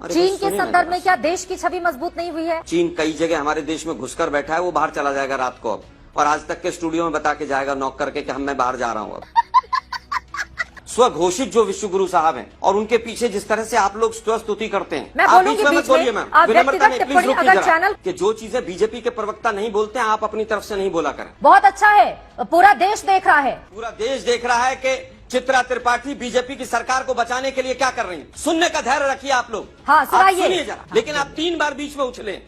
चीन के संदर्भ में क्या देश की छवि मजबूत नहीं हुई है? चीन कई जगह हमारे देश में घुसकर बैठा है, वो बाहर चला जाएगा रात को अब, और आज तक के स्टूडियो में बता के जाएगा नॉक करके कि मैं बाहर जा रहा हूँ अब। स्वघोषित जो विश्व गुरु साहब हैं और उनके पीछे जिस तरह से आप लोग स्तुति करते हैं, मैं आप बोलूंगी बीच में मत बोलिए मैम, विनम्रता में प्लीज रुकिए जरा, कि जो चीजें बीजेपी के प्रवक्ता नहीं बोलते हैं आप अपनी तरफ से नहीं बोला करें। बहुत अच्छा है, पूरा देश देख रहा है, पूरा देश देख रहा है कि चित्रा त्रिपाठी बीजेपी की सरकार को बचाने के लिए क्या कर रही है। सुनने का धैर्य रखिए आप लोग। हाँ सुनिए जरा, लेकिन आप 3 बार बीच में उछले।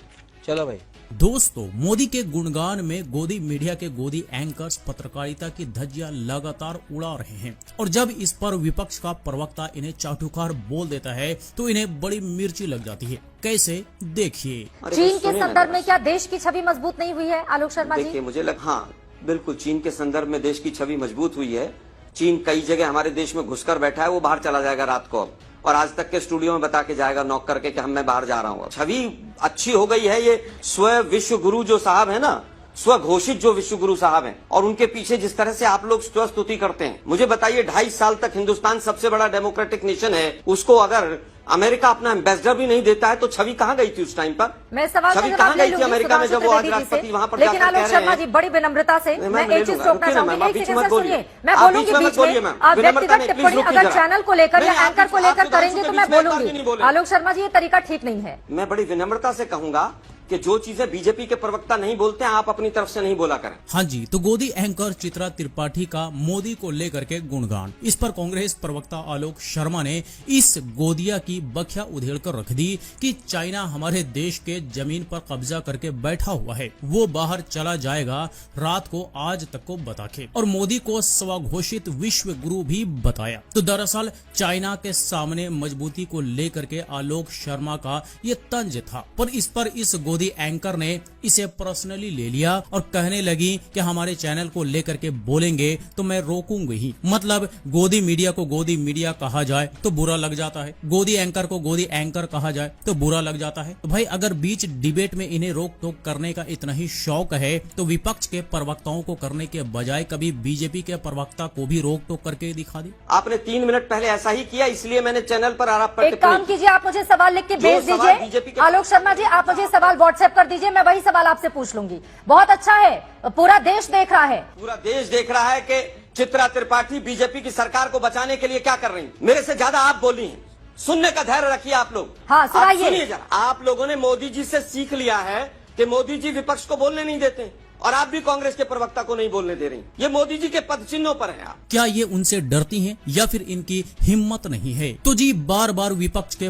चलो भाई दोस्तों, मोदी के गुणगान में गोदी मीडिया के गोदी एंकर्स पत्रकारिता की धज्जियां लगातार उड़ा रहे हैं, और जब इस पर विपक्ष का प्रवक्ता इन्हें चाटुकार बोल देता है तो इन्हें बड़ी मिर्ची लग जाती है। कैसे, देखिए। चीन के संदर्भ में क्या देश की छवि मजबूत नहीं हुई है? आलोक शर्मा जी, देखिए मुझे हाँ बिल्कुल, चीन के संदर्भ में देश की छवि मजबूत हुई है। चीन कई जगह हमारे देश में घुसकर बैठा है, वो बाहर चला जाएगा रात को अब, और आज तक के स्टूडियो में बता के जाएगा नॉक करके कि मैं बाहर जा रहा हूँ। छवि अच्छी हो गई है। ये स्व विश्व गुरु जो साहब है ना, स्वघोषित जो विश्व गुरु साहब हैं, और उनके पीछे जिस तरह से आप लोग स्तुति करते हैं, मुझे बताइए 2.5 साल तक हिंदुस्तान सबसे बड़ा डेमोक्रेटिक नेशन है, उसको अगर अमेरिका अपना एम्बेसडर भी नहीं देता है तो छवि कहाँ गई थी उस टाइम पर? मैं सवाल छवि कहाँ गई थी अमेरिका में जब वो आज राष्ट्रपति वहाँ पर लेकिन आलोक शर्मा जी बड़ी विनम्रता से मैं एक चीज रोकना चाहूंगी, एक सेकंड सुनिए, मैं बोलूंगी बीच में, आप व्यक्तिगत टिप्पणी अगर चैनल को लेकर या एंकर को लेकर करेंगे तो मैं बोलूंगी। आलोक शर्मा जी ये तरीका ठीक नहीं है। मैं बड़ी विनम्रता से कहूंगा कि जो चीजें बीजेपी के प्रवक्ता नहीं बोलते हैं आप अपनी तरफ से नहीं बोला करें। हाँ जी, तो गोदी एंकर चित्रा त्रिपाठी का मोदी को लेकर के गुणगान, इस पर कांग्रेस प्रवक्ता आलोक शर्मा ने इस गोदिया की बखिया उधेड़ कर रख दी कि चाइना हमारे देश के जमीन पर कब्जा करके बैठा हुआ है, वो बाहर चला जाएगा रात को आज तक को बता के, और मोदी को स्वघोषित विश्व गुरु भी बताया। तो दरअसल चाइना के सामने मजबूती को लेकर के आलोक शर्मा का ये तंज था, पर इस गोदी एंकर ने इसे पर्सनली ले लिया और कहने लगी कि हमारे चैनल को लेकर के बोलेंगे तो मैं रोकूंगी ही। मतलब गोदी मीडिया को गोदी मीडिया कहा जाए तो बुरा लग जाता है, गोदी एंकर को गोदी एंकर कहा जाए तो बुरा लग जाता है। तो भाई अगर बीच डिबेट में इन्हें रोक टोक करने का इतना ही शौक है तो विपक्ष के प्रवक्ताओं को करने के बजाय कभी बीजेपी के प्रवक्ता को भी रोक टोक करके दिखा दी। आपने 3 मिनट पहले ऐसा ही किया, इसलिए मैंने चैनल पर आरोप। एक काम कीजिए, आप मुझे सवाल लिख के भेज दीजिए। आलोक शर्मा जी आप मुझे सवाल व्हाट्सएप कर दीजिए, मैं वही सवाल आपसे पूछ लूंगी। बहुत अच्छा है, पूरा देश देख रहा है, पूरा देश देख रहा है कि चित्रा त्रिपाठी बीजेपी की सरकार को बचाने के लिए क्या कर रही है। मेरे से ज्यादा आप बोली हैं, सुनने का धैर्य रखिए आप लोग। हाँ सुनिए जरा, आप लोगों ने मोदी जी से सीख लिया है कि मोदी जी विपक्ष को बोलने नहीं देते, और आप भी कांग्रेस के प्रवक्ता को नहीं बोलने दे रही। ये मोदी जी के पद चिन्हों पर है। क्या ये उनसे डरती हैं या फिर इनकी हिम्मत नहीं है? तो जी बार बार विपक्ष के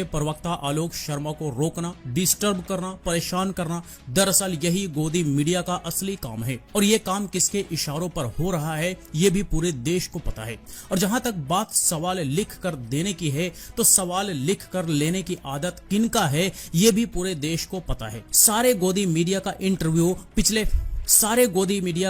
प्रवक्ता आलोक शर्मा को रोकना, डिस्टर्ब करना, परेशान करना, दरअसल यही गोदी मीडिया का असली काम है, और ये काम किसके इशारों पर हो रहा है ये भी पूरे देश को पता है। और जहां तक बात सवाल लिख कर देने की है तो सवाल लिख कर लेने की आदत किनका है ये भी पूरे देश को पता है। सारे गोदी मीडिया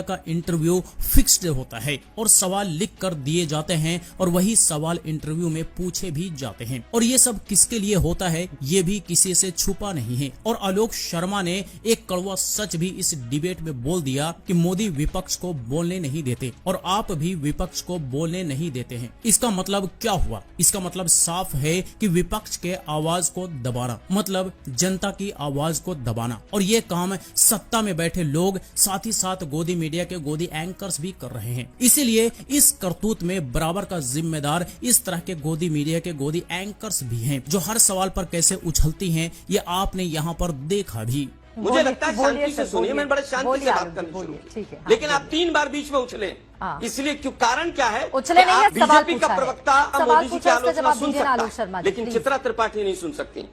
का इंटरव्यू फिक्स्ड होता है और सवाल लिख कर दिए जाते हैं और वही सवाल इंटरव्यू में पूछे भी जाते हैं, और ये सब किसके लिए होता है ये भी किसी से छुपा नहीं है। और आलोक शर्मा ने एक कड़वा सच भी इस डिबेट में बोल दिया कि मोदी विपक्ष को बोलने नहीं देते और आप भी विपक्ष को बोलने नहीं देते हैं। इसका मतलब क्या हुआ? इसका मतलब साफ है कि विपक्ष के आवाज को दबाना, मतलब जनता की आवाज को दबाना, और ये काम सत्ता में बैठे लोग साथ ही साथ गोदी मीडिया के गोदी एंकर्स भी कर रहे हैं। इसीलिए इस करतूत में बराबर का जिम्मेदार इस तरह के गोदी मीडिया के गोदी एंकर्स भी हैं, जो हर सवाल पर कैसे उछलती हैं ये आपने यहाँ पर देखा भी। मुझे लगता है शांति से सुनिए, मैं बड़े शांति से बात करनी शुरू की, लेकिन आप 3 बार बीच में उछले, इसलिए क्यों? कारण क्या है? उछले नहीं है, बीजेपी का प्रवक्ता मोदी जी की आलोचना सुन सकता है, शर्मा, लेकिन चित्रा त्रिपाठी नहीं सुन सकती।